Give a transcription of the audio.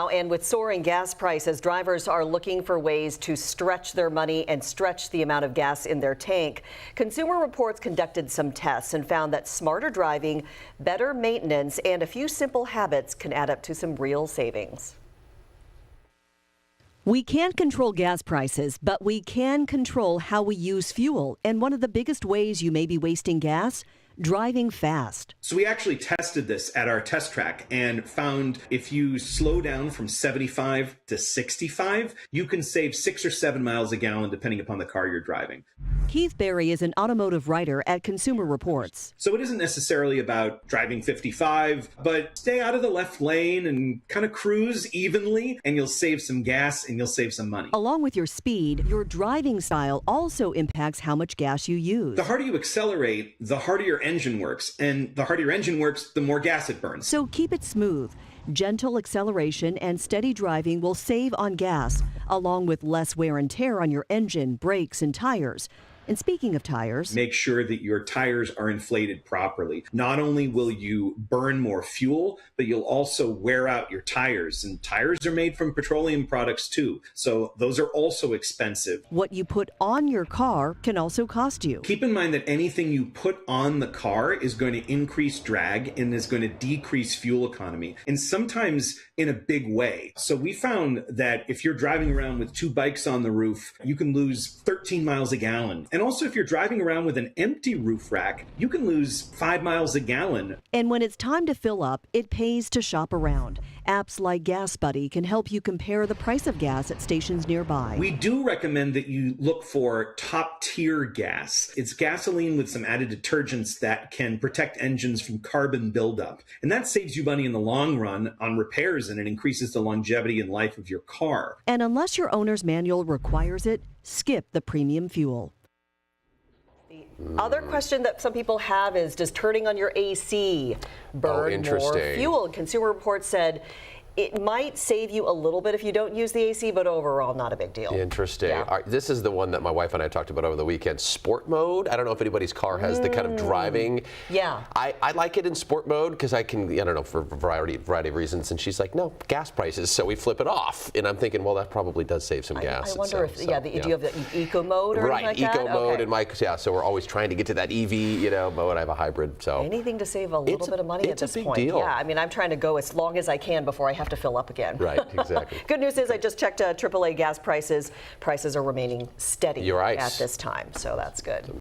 And with soaring gas prices, drivers are looking for ways to stretch their money and stretch the amount of gas in their tank. Consumer Reports conducted some tests and found that smarter driving, better maintenance, and a few simple habits can add up to some real savings. We can't control gas prices, but we can control how we use fuel. And one of the biggest ways you may be wasting gas, driving fast. So we actually tested this at our test track and found if you slow down from 75 to 65, you can save 6 or 7 miles a gallon depending upon the car you're driving. Keith Berry is an automotive writer at Consumer Reports. So it isn't necessarily about driving 55, but stay out of the left lane and kind of cruise evenly, and you'll save some gas and you'll save some money. Along with your speed, your driving style also impacts how much gas you use. The harder you accelerate, the harder your engine works, and the harder your engine works, the more gas it burns. So keep it smooth. Gentle acceleration and steady driving will save on gas, along with less wear and tear on your engine, brakes, and tires. And speaking of tires, make sure that your tires are inflated properly. Not only will you burn more fuel, but you'll also wear out your tires. And tires are made from petroleum products too, so those are also expensive. What you put on your car can also cost you. Keep in mind that anything you put on the car is going to increase drag and is going to decrease fuel economy, and sometimes in a big way. So we found that if you're driving around with 2 bikes on the roof, you can lose 13 miles a gallon. And also, if you're driving around with an empty roof rack, you can lose 5 miles a gallon. And when it's time to fill up, it pays to shop around. Apps like Gas Buddy can help you compare the price of gas at stations nearby. We do recommend that you look for top-tier gas. It's gasoline with some added detergents that can protect engines from carbon buildup. And that saves you money in the long run on repairs, and it increases the longevity and life of your car. And unless your owner's manual requires it, skip the premium fuel. Other question that some people have is, does turning on your AC burn more fuel? Consumer Reports said it might save you a little bit if you don't use the AC, but overall not a big deal. Interesting. Yeah. This is the one that my wife and I talked about over the weekend. Sport mode. I don't know if anybody's car has the kind of driving. Yeah. I like it in sport mode because I can, I don't know, for a variety of reasons. And she's like, no, gas prices, so we flip it off. And I'm thinking, well, that probably does save some gas. I wonder if, do you have the eco mode or anything like that? Right, eco mode and so we're always trying to get to that EV, mode. I have a hybrid, so. Anything to save a little bit of money at this point. It's a big deal. Yeah, I mean, I'm trying to go as long as I can before I have to fill up again. Right, exactly. Good news is I just checked AAA gas prices. Prices are remaining steady You're right. at this time, so that's good.